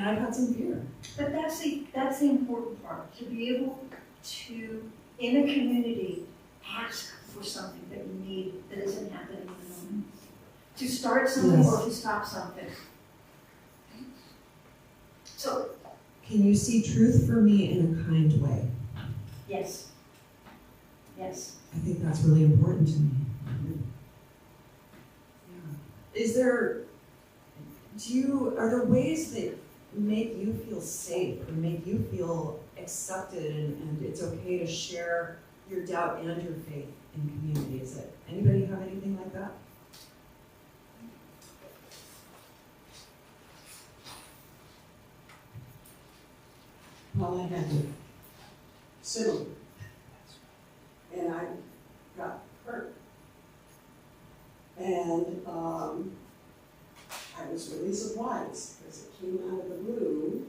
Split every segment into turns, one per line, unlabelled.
And I've had some fear.
But that's the important part, to be able to, in a community, ask for something that you need that isn't happening in the moment. To start something or to stop something. So.
Can you see truth for me in a kind way?
Yes. Yes.
I think that's really important to me. Yeah. Are there ways that make you feel safe or make you feel accepted and it's okay to share your doubt and your faith in community? Is it, anybody have anything like that?
Well, I had to similar, and I got hurt. And I was really surprised because it came out of the blue.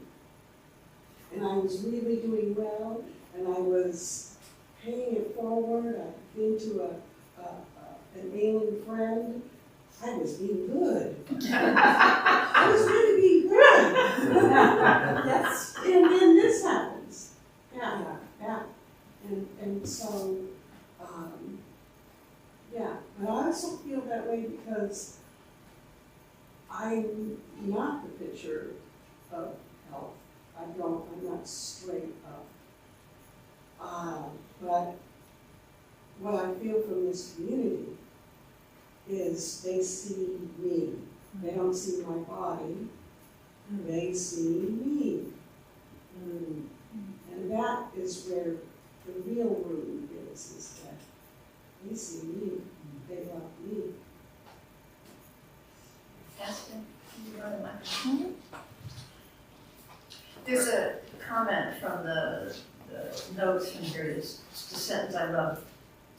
And I was really doing well, and I was paying it forward. I'd been to an ailing friend. I was being good. I was really being good. Yes. And then this happens. Yeah. And so, yeah. But I also feel that way because I'm not the picture of health. I'm not straight up. But what I feel from this community is they see me. They don't see my body. They see me. And that is where the real room is that they see me. They love me.
Aspen, can you run the microphone? There's a comment from the notes from here. It's the sentence I love.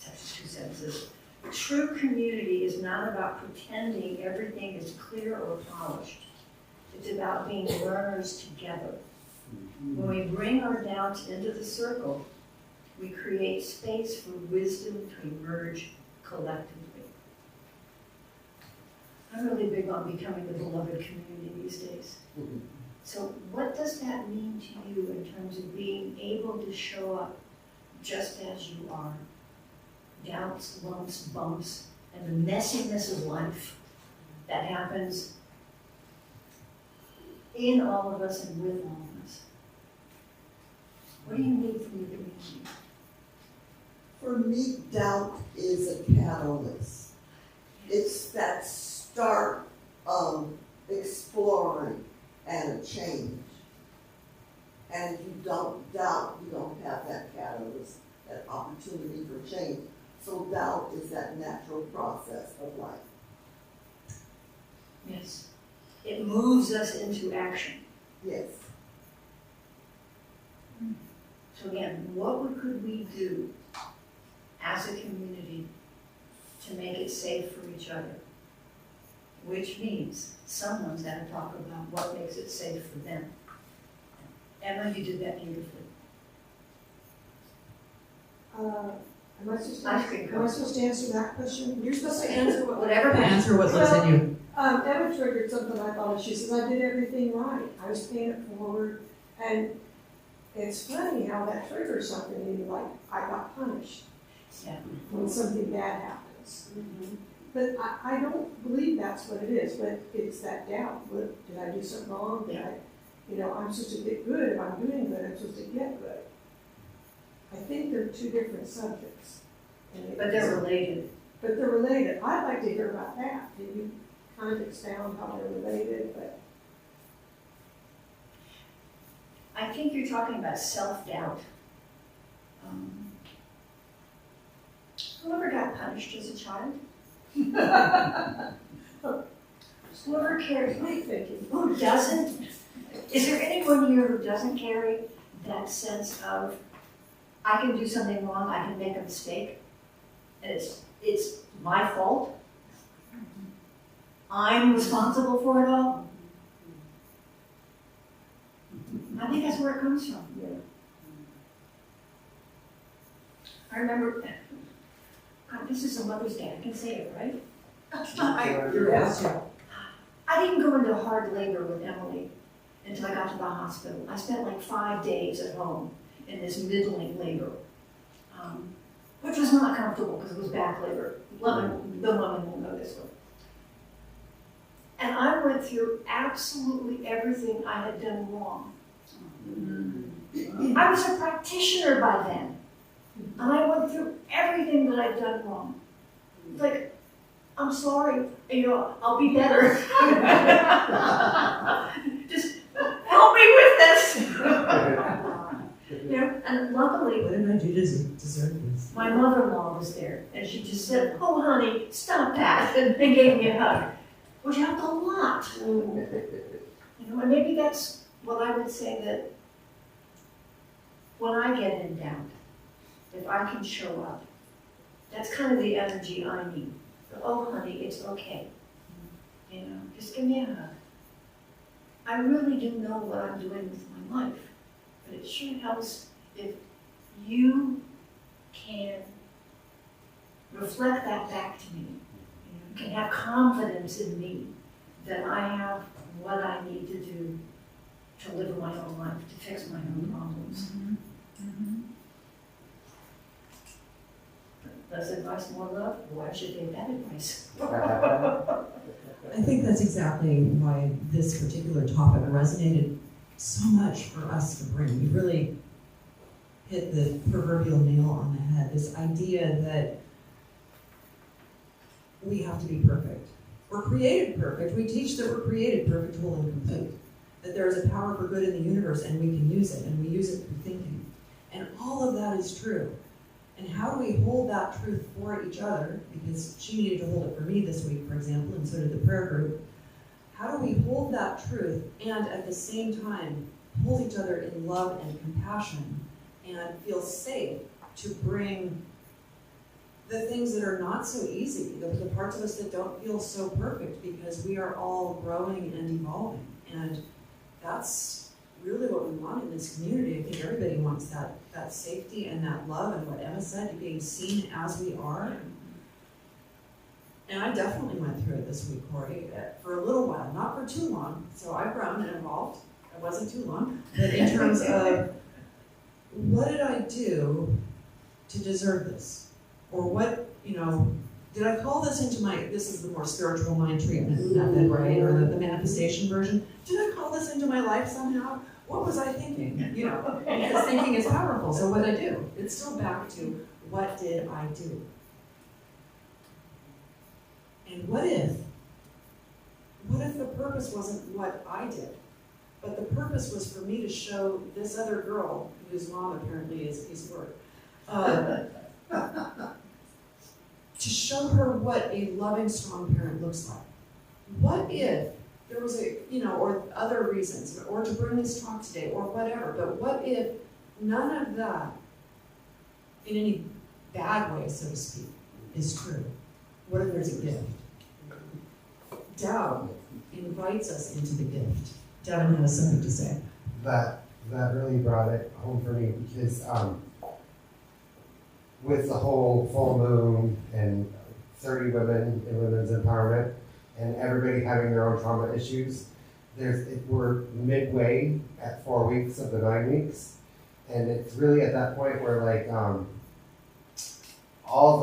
It's 2 sentences. True community is not about pretending everything is clear or polished. It's about being learners together. When we bring our doubts into the circle, we create space for wisdom to emerge collectively. I'm really big on becoming the beloved community these days. So what does that mean to you in terms of being able to show up just as you are? Doubts, lumps, bumps, and the messiness of life that happens in all of us and with all of us. What do you need from your community?
For me, doubt is a catalyst. It's that start of exploring and a change. And if you don't doubt, you don't have that catalyst, that opportunity for change. So doubt is that natural process of life.
Yes. It moves us into action.
Yes.
So again, what could we do as a community to make it safe for each other? Which means someone's got to talk about what makes it safe for them. Emma, you did that beautifully.
Am I supposed to answer that question?
You're supposed to answer
Whatever.
Answer what lives in you.
Emma triggered something I thought of. She says, I did everything right. I was paying it forward. And it's funny how that triggers something in you, like I got punished when something bad happens. But I don't believe that's what it is, but it's that doubt. Did I do something wrong? I'm supposed to get good. If I'm doing good, I'm supposed to get good. I think they're two different subjects.
But they're related.
But they're related. I'd like to hear about that. Can you kind of expound how they're related? But
I think you're talking about self-doubt. Whoever got punished as a child? Whoever carries, who doesn't? Is there anyone here who doesn't carry that sense of, I can do something wrong, I can make a mistake, and it's my fault? I'm responsible for it all? I think that's where it comes from. I remember, God, this is a Mother's Day, I can say it, right?
You're asking.
I didn't go into hard labor with Emily until I got to the hospital. I spent like 5 days at home in this middling labor, which was not comfortable because it was back labor. The woman will know this one. And I went through absolutely everything I had done wrong. I was a practitioner by then, and I went through everything that I'd done wrong. It's like, I'm sorry, I'll be better. Just help me with this. And luckily,
What did I do to deserve this?
my mother-in-law was there, and she just said, "Oh, honey, stop that," and gave me a hug, which helped a lot. And maybe that's what I would say, that when I get in doubt, if I can show up, that's kind of the energy I need. Oh, honey, it's okay. Just give me a hug. I really do know what I'm doing with my life, but it sure helps if you can reflect that back to me. You can have confidence in me that I have what I need to do to live my own life, to fix my own problems. Less advice, more love? Why should they have that advice?
I think that's exactly why this particular topic resonated so much for us to bring. You really hit the proverbial nail on the head. This idea that we have to be perfect. We're created perfect. We teach that we're created perfect, whole, and complete. That there is a power for good in the universe and we can use it, and we use it through thinking. And all of that is true. And how do we hold that truth for each other? Because she needed to hold it for me this week, for example, and so did the prayer group. How do we hold that truth and at the same time hold each other in love and compassion and feel safe to bring the things that are not so easy, the parts of us that don't feel so perfect, because we are all growing and evolving. And that's really what we want in this community. I think everybody wants that safety and that love, and what Emma said, being seen as we are. And I definitely went through it this week, Corey, for a little while, not for too long. So I've grown and evolved. It wasn't too long. But in terms of, what did I do to deserve this? Or what, did I call this into this is the more spiritual mind treatment method, right? Or the manifestation version. Did I call this into my life somehow? What was I thinking? Because thinking is powerful. So what did I do? It's still back to, what did I do? And what if the purpose wasn't what I did, but the purpose was for me to show this other girl, whose mom apparently is a piece of work, to show her what a loving, strong parent looks like. What if there was or other reasons, or to bring this talk today, or whatever, but what if none of that, in any bad way, so to speak, is true? What if there's a gift? Doubt invites us into the gift. Devin has something to say.
That really brought it home for me, because with the whole full moon and 30 women in women's empowerment, and everybody having their own trauma issues, we're midway at 4 weeks of the 9 weeks, and it's really at that point where all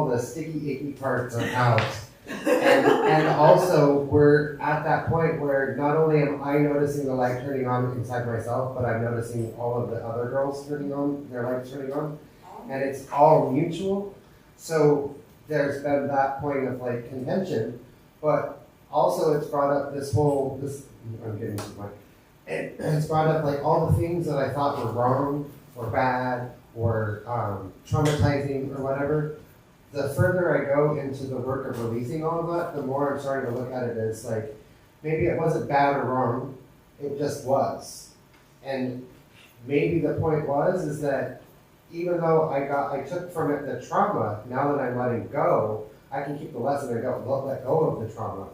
the sticky, icky parts are out. And also we're at that point where not only am I noticing the light turning on inside myself, but I'm noticing all of the other girls their lights turning on, and it's all mutual. So there's been that point of contention, but also it's brought up I'm getting to the point. It's brought up all the things that I thought were wrong or bad or traumatizing or whatever. The further I go into the work of releasing all of that, the more I'm starting to look at it as maybe it wasn't bad or wrong, it just was. And maybe the point is that even though I took from it the trauma, now that I'm letting go, I can keep the lesson and let go of the trauma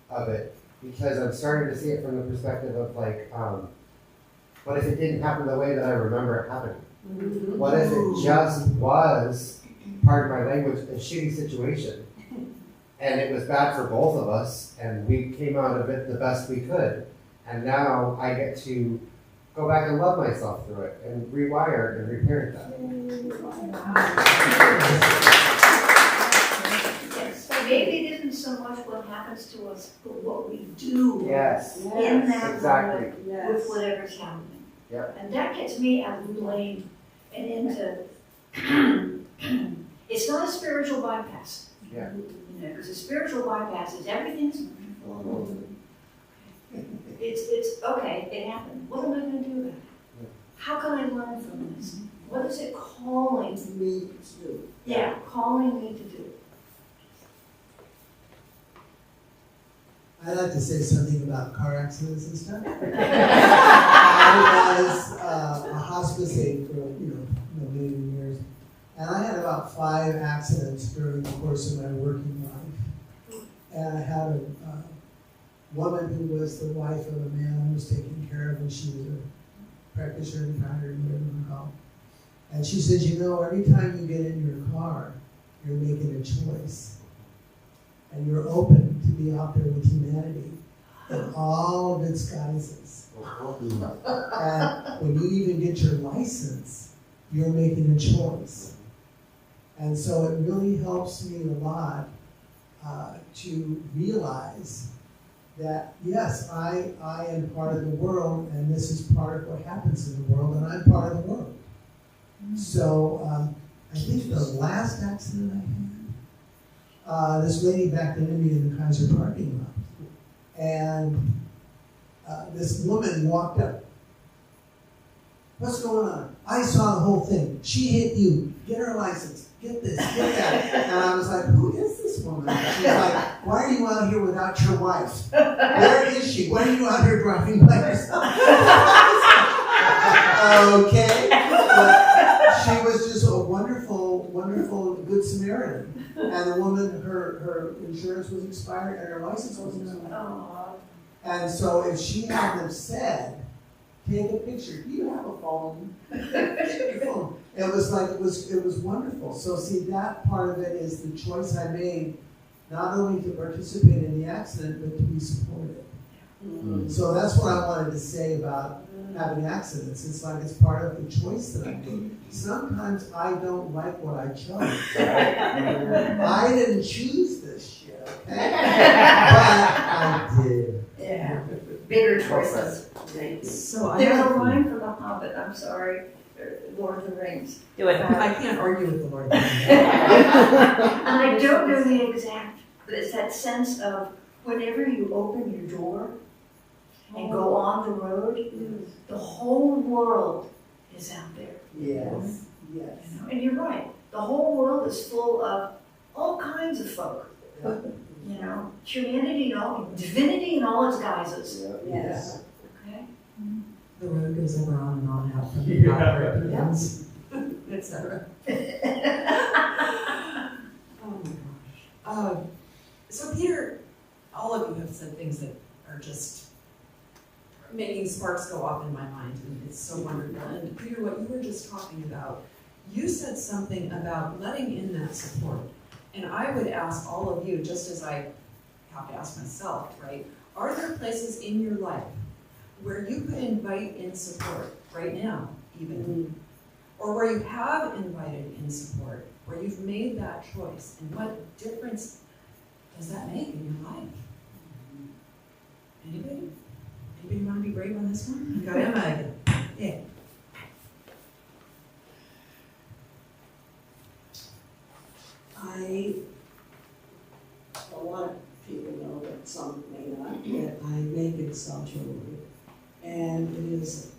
of it, because I'm starting to see it from the perspective of what if it didn't happen the way that I remember it happening? Mm-hmm. What if it just was, part of my language, a shitty situation, and it was bad for both of us, and we came out of it the best we could, And now I get to go back and love myself through it and rewire and repair that.
Yes, so maybe it isn't so much what happens to us, but what we do
Yes,
in that
exactly.
moment with
Yes.
whatever's happening.
Yep.
And that gets me out of the lane and into, it's not a spiritual bypass.
Yeah.
You know, because a spiritual bypass is everything's wonderful. It's okay, it happened. What am I going to do about it? How can I learn from this? What is it calling
Me too.
Yeah, calling me to do.
I'd like to say something about car accidents and stuff. I was a hospice aide for many years, and I had about 5 accidents during the course of my working life. And I had a woman who was the wife of a man I was taking care of, and she was a practitioner, retired, whatever you call. And she says, every time you get in your car, you're making a choice. And you're open to be out there with humanity in all of its guises. And when you even get your license, you're making a choice. And so it really helps me a lot to realize that, yes, I am part of the world, and this is part of what happens in the world, and I'm part of the world. So I think the last accident I had, this lady backed into me in the Kaiser parking lot. And this woman walked up. What's going on? I saw the whole thing. She hit you. Get her license. Get this, get that. And I was like, who is this woman? She's like, why are you out here without your wife? Where is she? Why are you out here driving by yourself? Okay. But she was just a wonderful, wonderful good Samaritan. And the woman, her insurance was expired and her license wasn't expired. And so if she hadn't said, take a picture, do you have a phone? Take your phone. It was like, it was wonderful. So see, that part of it is the choice I made, not only to participate in the accident, but to be supported. Mm-hmm. So that's what I wanted to say about having accidents. It's like it's part of the choice that I made. Sometimes I don't like what I chose. I didn't choose this shit, okay? But I did.
Yeah, bigger choices.
So I
There's
have,
a line from The Hobbit, I'm sorry, Lord of the Rings.
do it. I can't argue with the Lord.
And I don't know the exact, but it's that sense of whenever you open your door and go on the road, the whole world is out there.
Yes, yes.
You know? And you're right, the whole world is full of all kinds of folk. You know, humanity and all, divinity in all its guises.
Yes.
Okay?
The road goes ever on and on out from the top where it begins, etc. Oh my gosh. So Peter, all of you have said things that are just making sparks go off in my mind, and it's so wonderful. And Peter, what you were just talking about, you said something about letting in that support. And I would ask all of you, just as I have to ask myself, right? Are there places in your life where you could invite in support right now, even? Or where you have invited in support, where you've made that choice? And what difference does that make in your life? Anybody? Anybody want to be brave on this one? Got Emma again. Yeah.
A lot of people know, but some may not, that I make Excel jewelry. And it is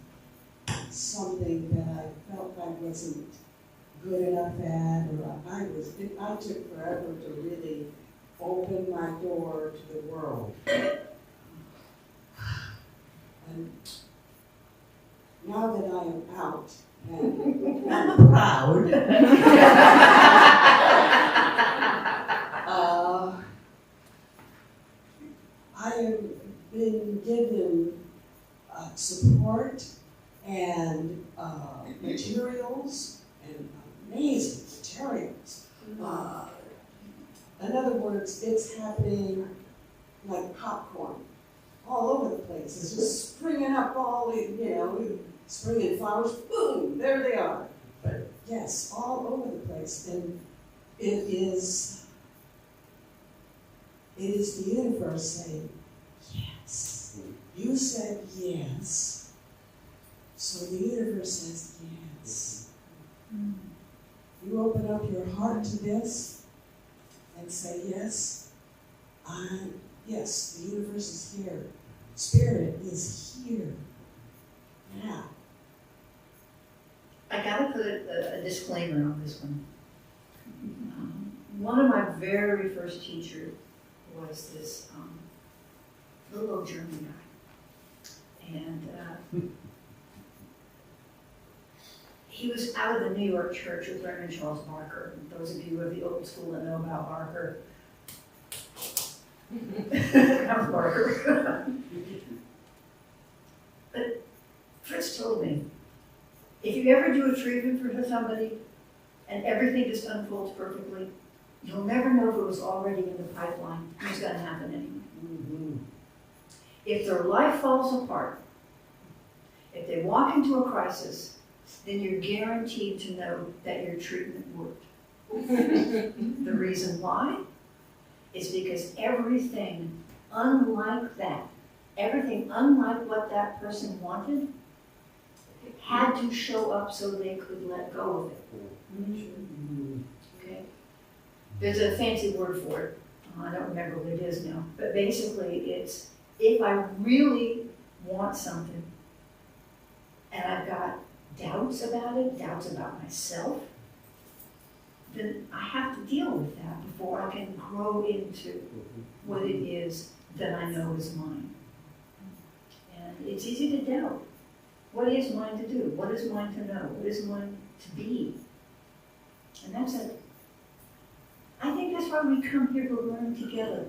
something that I felt I wasn't good enough at, or I took forever to really open my door to the world. And now that I am out, and I'm proud, I have been given support and materials, and amazing materials. In other words, it's happening like popcorn all over the place. It's just springing up all, springing flowers, boom, there they are. But yes, all over the place. And it is the universe saying, yes. You said yes. So the universe says yes. You open up your heart to this and say, yes, yes, the universe is here. Spirit is here. Now.
I gotta put a disclaimer on this one. One of my very first teachers was this little old German guy. And he was out of the New York church with Reverend Charles Barker. Those of you of the old school that know about Barker. Charles Barker. But Fritz told me, if you ever do a treatment for somebody and everything just unfolds perfectly, you'll never know if it was already in the pipeline. It's going to happen anyway. If their life falls apart, if they walk into a crisis, then you're guaranteed to know that your treatment worked. The reason why is because everything unlike that, everything unlike what that person wanted, had to show up so they could let go of it. Okay? There's a fancy word for it. I don't remember what it is now. But basically it's, if I really want something and I've got doubts about it, doubts about myself, then I have to deal with that before I can grow into what it is that I know is mine. And it's easy to doubt. What is mine to do? What is mine to know? What is mine to be? And that's it. I think that's why we come here to learn together.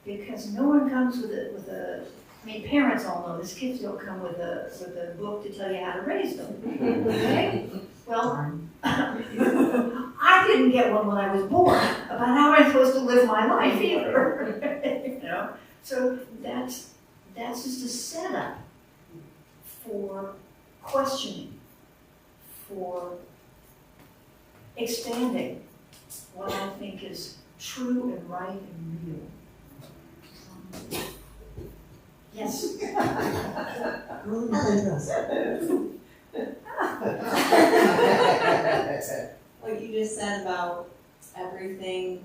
Because no one comes with a I mean, parents all know this. Kids don't come with a book to tell you how to raise them. Okay? Well, I didn't get one when I was born about how I'm supposed to live my life either. So that's just a setup for questioning, for expanding what I think is true and right and real. Yes.
What you just said about everything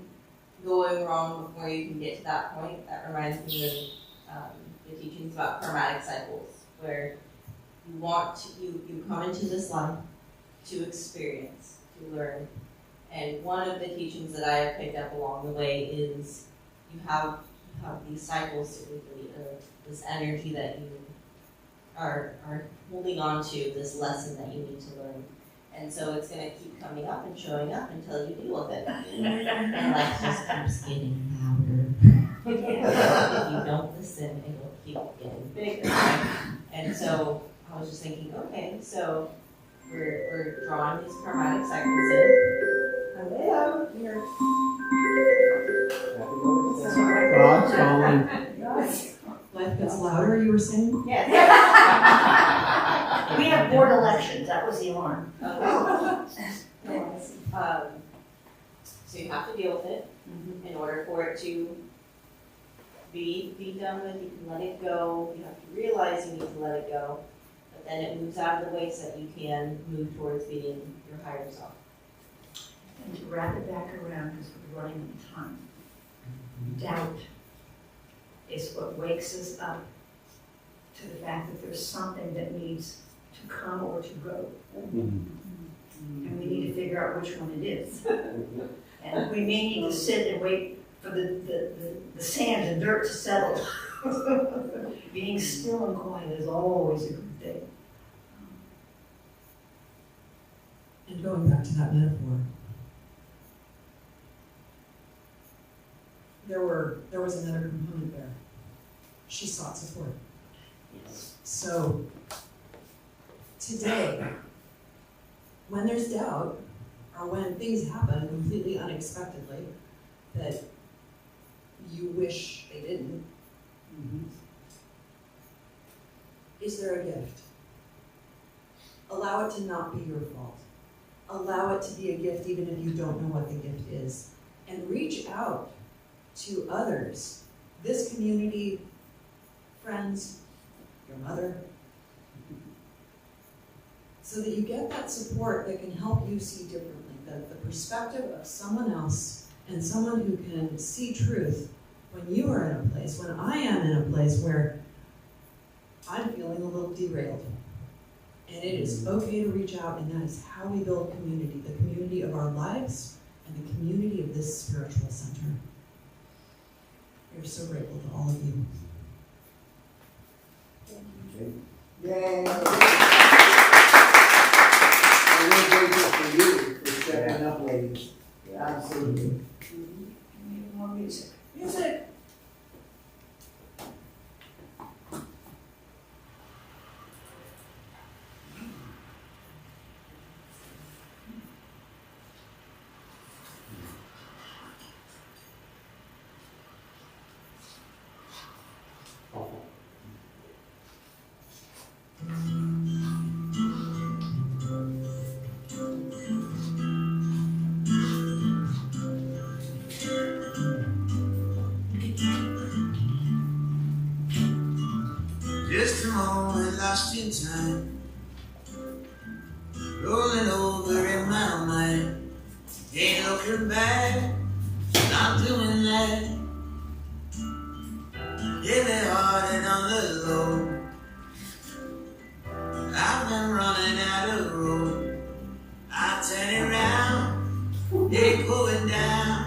going wrong before you can get to that point, that reminds me of the teachings about karmatic cycles, where you come into this life to experience, to learn. And one of the teachings that I have picked up along the way is you have these cycles typically of this energy that you are holding on to, this lesson that you need to learn. And so it's going to keep coming up and showing up until you deal with it. And life just keeps getting louder. If you don't listen, it will keep getting bigger. And so I was just thinking, okay, so we're drawing these karmatic cycles in. Hello, here.
God's calling.
Life gets louder, you were saying?
Yes. We have board elections. That was the alarm.
So you have to deal with it in order for it to be done with. You can let it go. You have to realize you need to let it go. But then it moves out of the way so that you can move towards being your higher self.
And to wrap it back around, because we're running out of time. Doubt is what wakes us up to the fact that there's something that needs to come or to go. And we need to figure out which one it is. And we may need to sit and wait for the sand and dirt to settle. Being still and quiet is always a good thing.
And going back to that metaphor, there was another component there. She sought support.
Yes.
So today, when there's doubt, or when things happen completely unexpectedly that you wish they didn't, is there a gift? Allow it to not be your fault. Allow it to be a gift even if you don't know what the gift is. And reach out to others, this community, friends, your mother, so that you get that support that can help you see differently, the perspective of someone else and someone who can see truth when you are in a place, when I am in a place where I'm feeling a little derailed. And it is okay to reach out, and that is how we build community, the community of our lives and the community of this spiritual center. We're so grateful to all of you.
Yay! I'm really grateful for you for stepping up, ladies. Absolutely.
We need more music.
Music!
Just a moment lost in time, rolling over in my mind. Ain't looking back, not doing that. Heavy hearted on the low, I've been running out of road. I turn it round, they going down.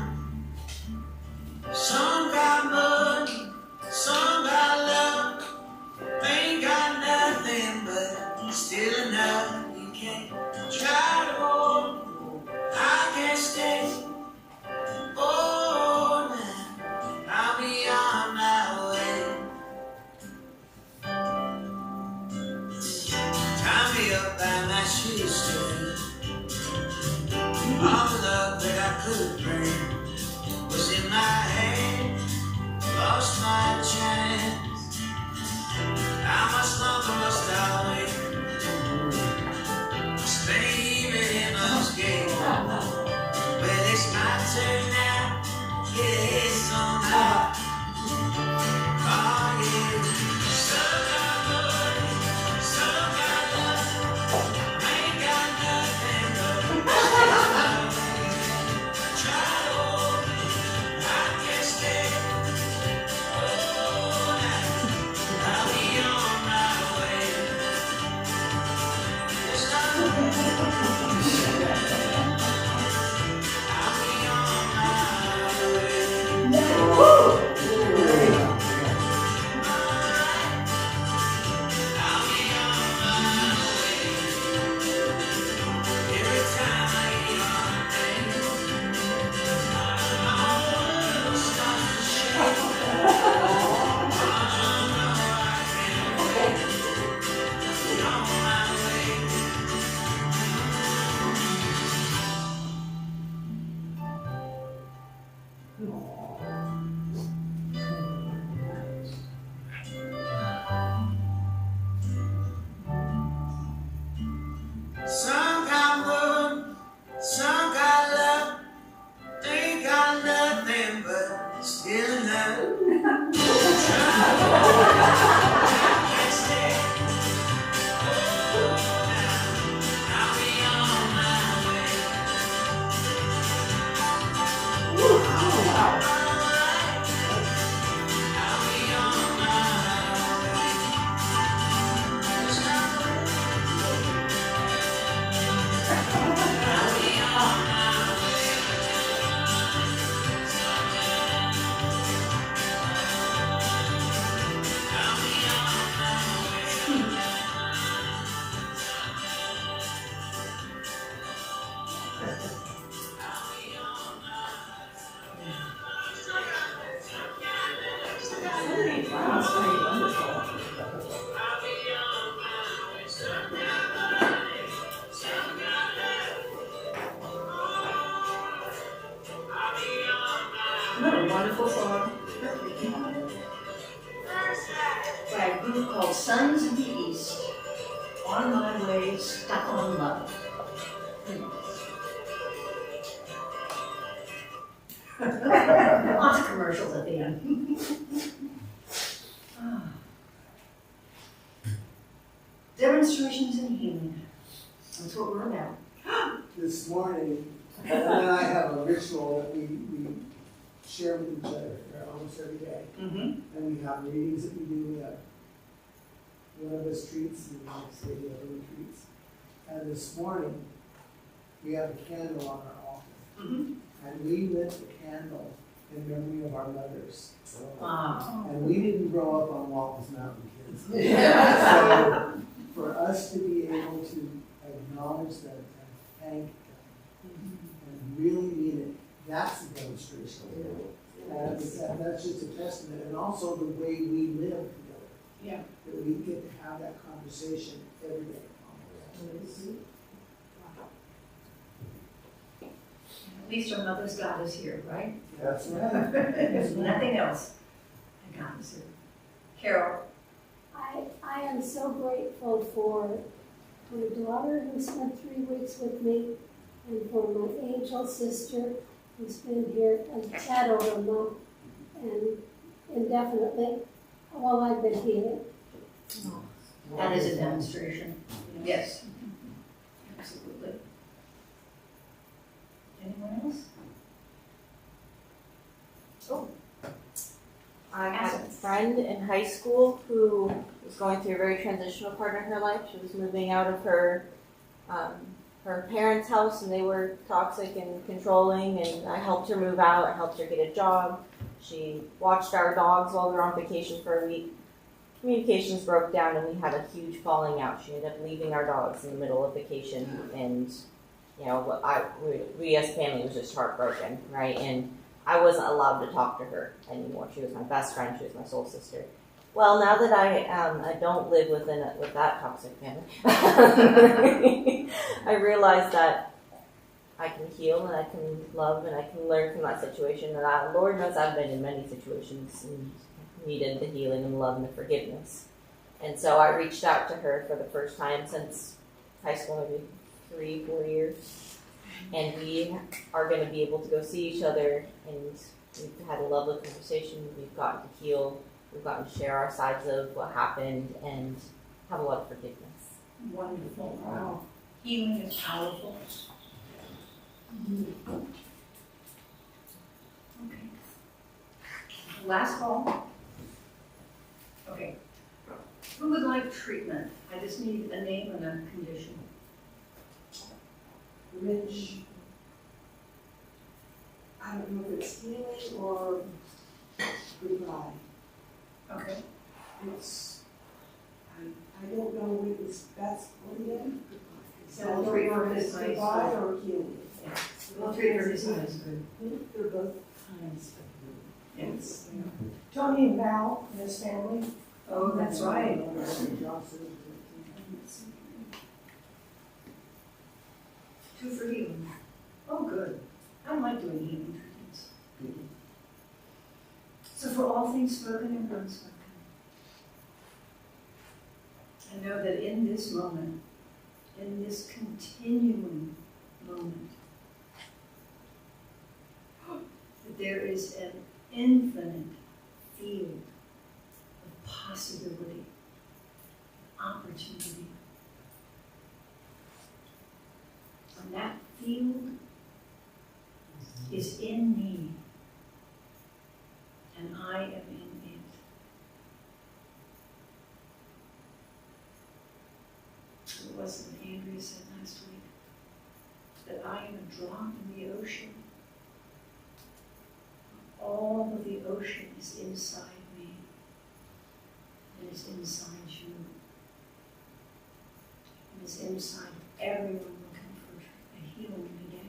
Some got money, some got love. Ain't got nothing but still enough. You can't try to hold, I can't stay. Oh, now I'll be on my way. Tie me up by my shoestring. All the love that I could bring was in my hand. Lost my chance. How much longer must I wait? Baby, must get well, it's my turn now. Yeah, it's on now. Oh, yeah. Some got money, some got love. Ain't got nothing but try to hold me, I can't stay. Oh, now I'll be on my way. Yes, I'll be on my way. Some got money, some got love. Ain't got nothing but still enough. Can't stay. I'll be on my way. Alright. I'll be on my way.
What a wonderful song. By a group called Sons of the East. on my way, stuck on love. Lots of commercials at the end. Demonstrations and healing. That's what we're about.
This morning, and then I have a ritual that we share with each other almost every day.
Mm-hmm.
And we have readings that we do. One of us treats and the next day the other one treats. And this morning, we have a candle on our altar.
Mm-hmm.
And we lit the candle in memory of our mothers.
Wow.
And we didn't grow up on Walton's Mountain, kids. So for us to be able to acknowledge them and thank them and really mean it, that's a demonstration. And that's just a testament. And also the way we live together.
Yeah.
That we get to have that conversation every day.
At least our mother's God is here, right?
That's right.
There's nothing else. And God is here. Carol.
I am so grateful for my daughter who spent 3 weeks with me, and for my angel sister who's been here a tad over a month and indefinitely while I've been here.
That is a demonstration. Yes. Absolutely. Anyone else? Oh.
I had a friend in high school who was going through a very transitional part in her life. She was moving out of her parents' house, and they were toxic and controlling, and I helped her move out. I helped her get a job. She watched our dogs while we were on vacation for a week. Communications broke down, and we had a huge falling out. She ended up leaving our dogs in the middle of vacation, and we as a family was just heartbroken, right? And I wasn't allowed to talk to her anymore. She was my best friend. She was my soul sister. Well, now that I don't live with that toxic family, I realized that I can heal and I can love and I can learn from that situation. And Lord knows I've been in many situations and needed the healing and the love and the forgiveness. And so I reached out to her for the first time since high school, maybe 3-4 years. And we are going to be able to go see each other, and we've had a lovely conversation. We've gotten to heal. We've gotten to share our sides of what happened and have a lot of forgiveness.
Wonderful. Wow. Healing is powerful. Okay. Last call. Okay. Who would like treatment? I just need a name and a condition.
Rich. I don't know if it's healing or goodbye.
Okay.
It's, I don't know what it's best for you.
All three for his nice.
Goodbye or healing.
All three for his nice.
They're both kinds of healing.
Yes.
Tony and Val and his family.
Oh, that's right. Two for healing. Oh, good. I like doing healing treatments. So for all things spoken and unspoken, I know that in this moment, in this continuing moment, that there is an infinite field of possibility, opportunity. And that field is in me, and I am in it. It wasn't what Andrea said last week, that I am a drop in the ocean. All of the ocean is inside me, and is inside you, and is inside everyone looking for a healing today,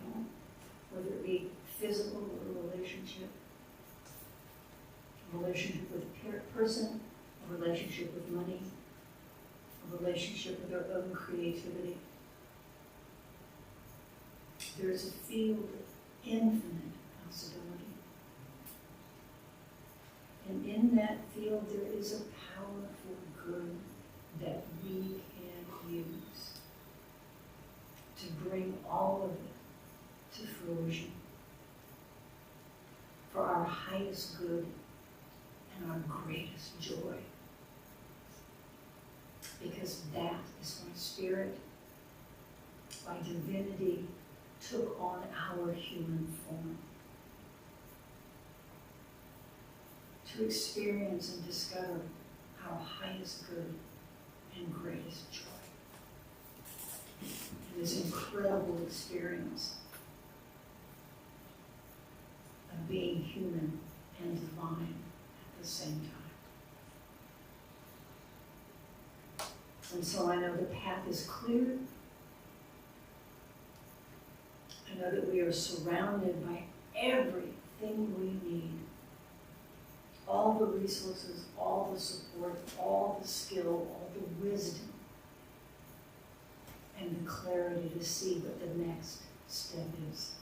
whether it be physical or a relationship with a person, a relationship with money, a relationship with our own creativity. There is a field of infinite possibility. And in that field there is a power for good that we can use. fruition for our highest good and our greatest joy. Because that is why Spirit, by divinity, took on our human form. To experience and discover our highest good and greatest joy. And this incredible experience of being human and divine at the same time. And so I know the path is clear. I know that we are surrounded by everything we need. All the resources, all the support, all the skill, all the wisdom, and the clarity to see what the next step is.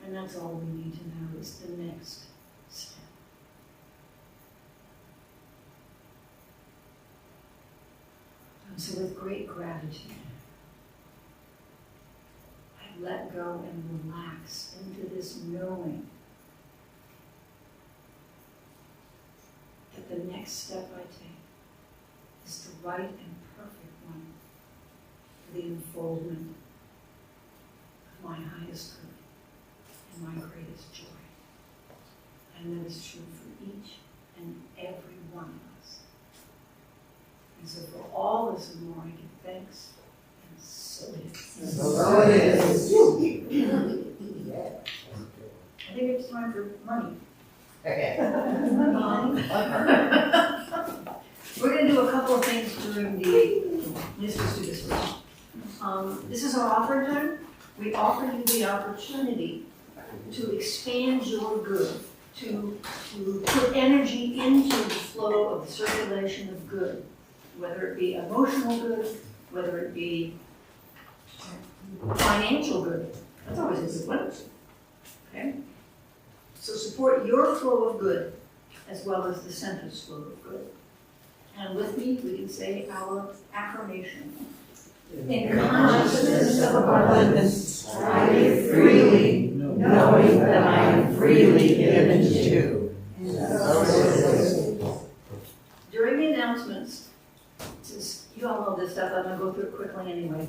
And that's all we need to know is the next step. And so with great gratitude, I let go and relax into this knowing that the next step I take is the right and perfect one for the unfoldment of my highest good and my greatest joy. And that is true for each and every one of us. And so for all this and more, I give thanks, and so it is.
So it is.
I think it's time for money. We're going to do a couple of things during this is our offering time. We offer you the opportunity to expand your good, to put energy into the flow of the circulation of good, whether it be emotional good, whether it be financial good. That's always a good one. Okay? So support your flow of good as well as the center's flow of good. And with me, we can say our affirmation. In consciousness of abundance, I give freely, knowing that I am freely given to. During the announcements, since you all know this stuff, I'm going to go through it quickly anyway.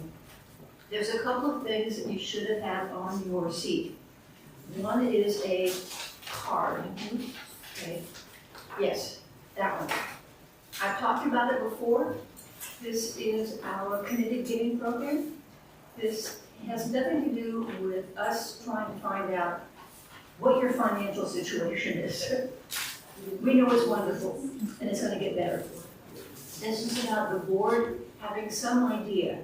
There's a couple of things that you should have had on your seat. One is a card. Okay. Yes, that one. I've talked about it before. This is our committed giving program. This has nothing to do with us trying to find out what your financial situation is. We know it's wonderful, and it's going to get better. This is about the board having some idea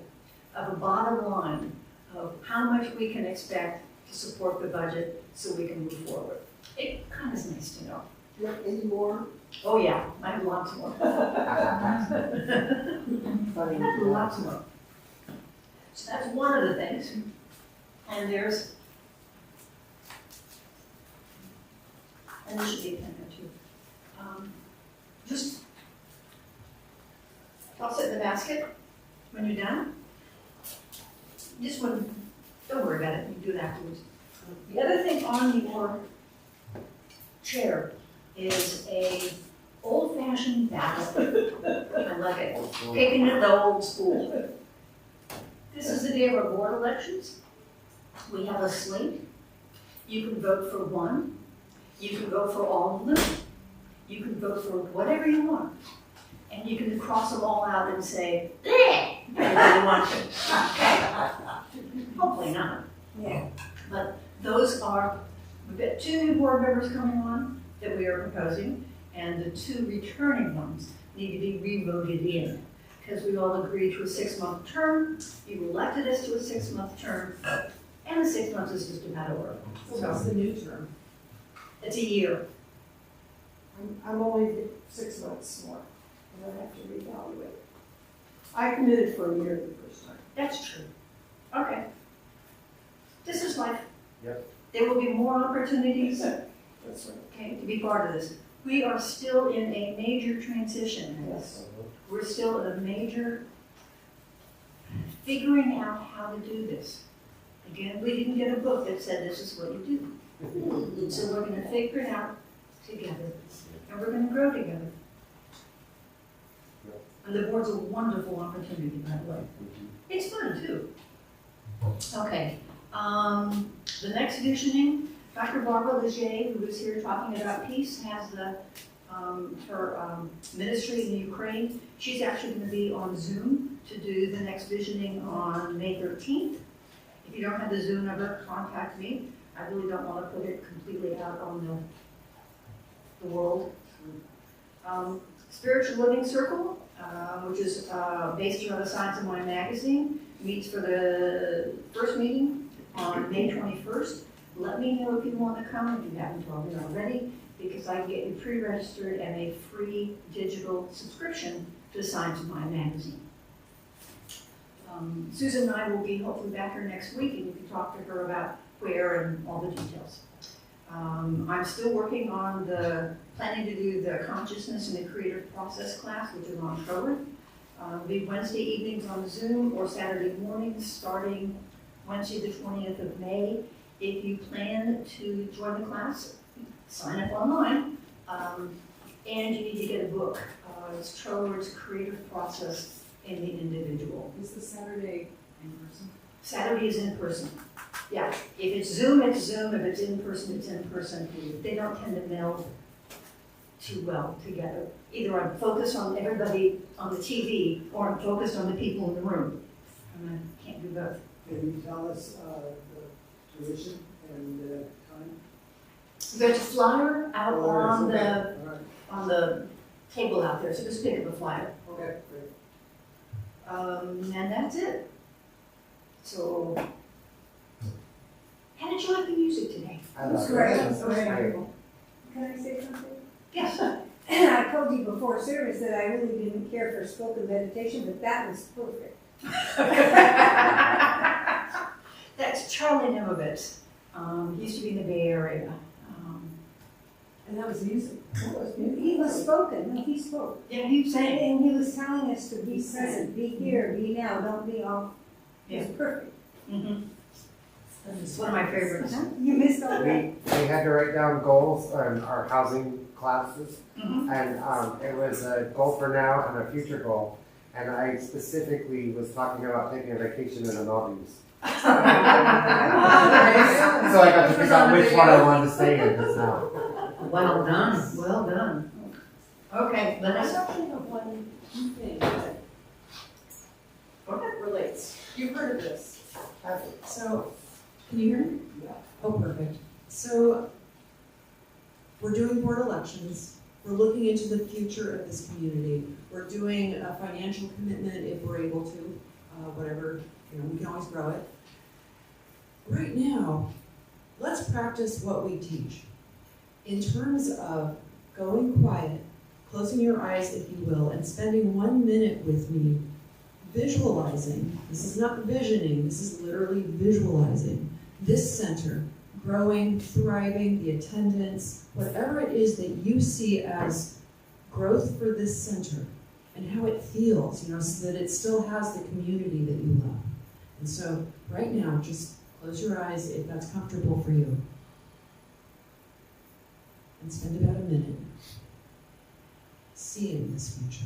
of a bottom line of how much we can expect to support the budget so we can move forward. It kind of is nice to know.
Do you have any more?
Oh yeah, I have lots more. I have lots more. So that's one of the things. And there's, and there should be a pen there too. Just toss it in the basket when you're done. This one, don't worry about it, you can do it afterwards. The other thing on your chair is a old-fashioned ballot. I like it. Taking it the old school. This is the day of our board elections. We have a slate. You can vote for one. You can vote for all of them. You can vote for whatever you want. And you can cross them all out and say, bleh, if you really want to. Okay? Hopefully not.
Yeah.
But those are, we've got 2 new board members coming on that we are proposing, and the 2 returning ones need to be re-voted in. Because we all agreed to a 6-month term, you elected us to a 6-month term, and the 6 months is just about over.
So what's the new term?
It's a year.
I'm only 6 months more, and I have to reevaluate. I committed for a year the first time.
That's true. Okay. This is life.
Yep.
There will be more opportunities,
That's right.
okay, to be part of this. We are still in a major transition.
Yes.
We're still in a major figuring out how to do this. Again, we didn't get a book that said this is what you do. So we're gonna figure it out together, and we're gonna grow together. And the board's a wonderful opportunity, by the way. It's fun too. Okay, the next visioning, Dr. Barbara Leger, who was here talking about peace, has her ministry in Ukraine. She's actually going to be on Zoom to do the next visioning on May 13th. If you don't have the Zoom number, contact me. I really don't want to put it completely out on the world. Spiritual Living Circle, which is based around the Science of Mind magazine, meets for the first meeting on May 21st. Let me know if you want to come, if you haven't already, because I get you pre-registered and a free digital subscription to Science of Mind magazine. Susan and I will be hopefully back here next week, and you can talk to her about where and all the details. I'm still working on planning to do the Consciousness and the Creative Process class, which is on Trello. It'll be Wednesday evenings on Zoom or Saturday mornings, starting Wednesday the 20th of May. If you plan to join the class, sign up online, and you need to get a book. It's Trello's Creative Process in the Individual.
Is the Saturday in person?
Saturday is in person. Yeah, if it's Zoom, it's Zoom. If it's in person, it's in person. They don't tend to meld too well together. Either I'm focused on everybody on the TV, or I'm focused on the people in the room. And I can't do both.
Can you tell us the tuition and time?
There's a flyer out
Or is
on
it-
the
all right.
on the table out there, so just pick up a flyer.
Okay, great.
And that's it. So, how did you like the music today?
I love it.
Great.
It's
Great.
great.
Can I say something?
Yes.
I told you before service that I really didn't care for spoken meditation, but that was perfect.
That's Charlie Nemovitz. He used to be in the Bay Area.
And that was music.
That was beautiful. He was spoken, no, he spoke.
Yeah, he was saying.
And he was telling us to be present, be here, be now, don't be off. It was perfect.
Mm-hmm. It's one of my favorites.
You missed all that.
We had to write down goals on our housing classes,
Mm-hmm.
and it was a goal for now and a future goal. And I specifically was talking about taking a vacation in the Maldives. So I got to pick out which one I wanted to stay in just now.
Well done. Well done. Okay,
I
let's.
actually have one thing that relates. You've heard of this. So, can you hear me?
Yeah.
Oh, perfect. So, we're doing board elections. We're looking into the future of this community. We're doing a financial commitment if we're able to, whatever, we can always grow it. Right now, let's practice what we teach. In terms of going quiet, closing your eyes if you will, and spending 1 minute with me visualizing, this is not visioning, this is literally visualizing this center, growing, thriving, the attendance, whatever it is that you see as growth for this center, and how it feels, so that it still has the community that you love. And so right now, just close your eyes if that's comfortable for you. And spend about a minute seeing this future.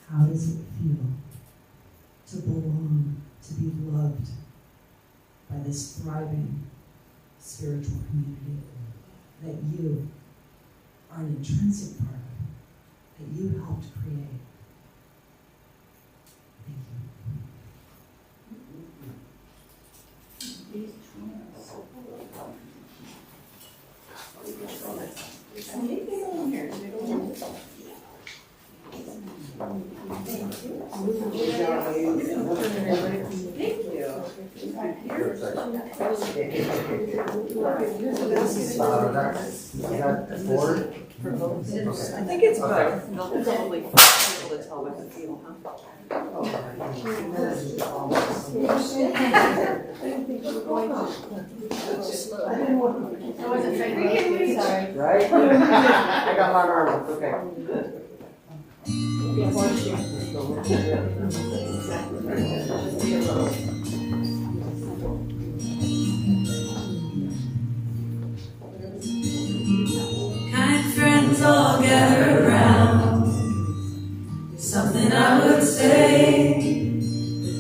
How does it feel to belong, to be loved by this thriving spiritual community that you are an intrinsic part of, that you helped create? Thank you.
That's four?
I think it's both. They'll probably be able to tell by the feel, huh?
I wasn't trying to sorry.
Right? I got my arm, okay.
Kind friends all gather around. Something I would say.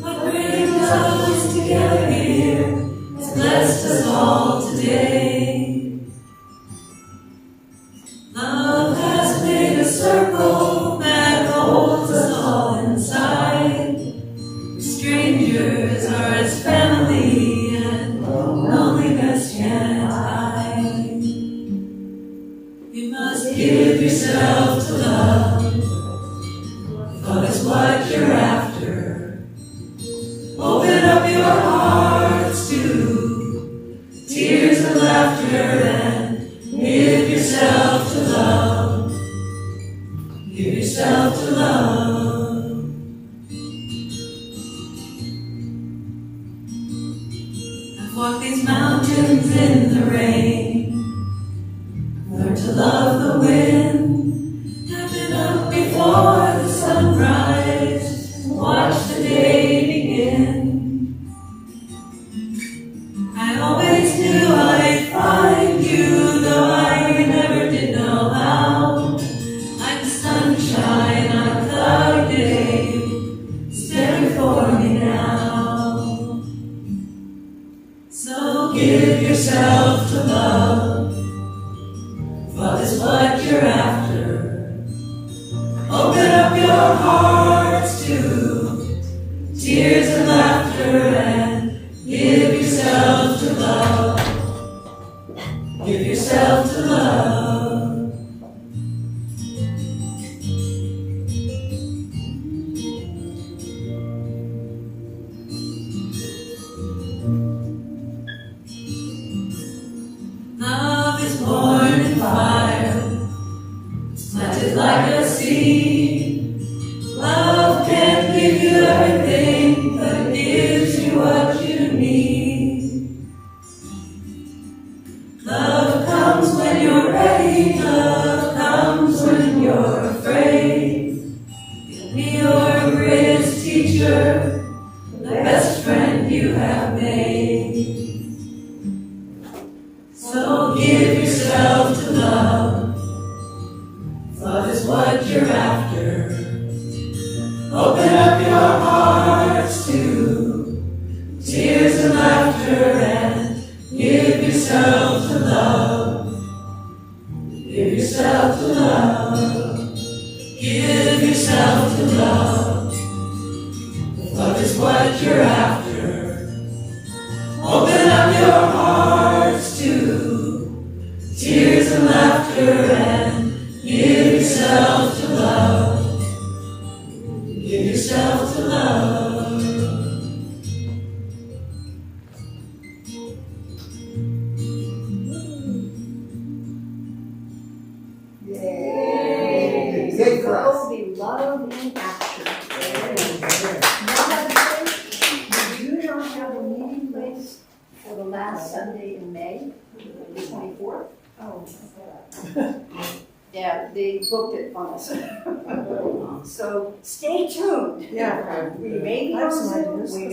What brings us together here has blessed us all today. Love has made a circle that holds us all inside. Strangers are as family, and loneliness can't hide. You must give yourself to love. Love is what you're after. Open up your hearts to tears and laughter, and give yourself to love. Give yourself to love. I've walked these mountains in the rain. Learned to love the wind. I've been up before the sunrise and watched the day begin. I always knew I'd find you, though I never did know how. Like the sunshine on a cloudy day, stand before me now. So give yourself to love. Love is what you're after. Open up your hearts to tears and laughter, and give yourself to love. Give yourself to love. Love is born in fire, planted like a seed. Love can't give you everything, but it gives you what you need. Love comes when you're ready, love comes when you're afraid. Be your greatest teacher, the best friend you have made. So give yourself to love. Love is what you're after. Open up your hearts to tears and laughter, and give yourself to love. Give yourself to love. Give yourself to love. Love is what you're after. Open up your hearts to tears and laughter, and give yourself to love. Give yourself to love.
Yay!
Yay for us.
Will be love in action. Do you not have a meeting place for the last Sunday in May, the 24th? Oh. Yeah, they booked it on us. So stay tuned.
Yeah.
We may be
I have
on
some
Zoom,
ideas.
we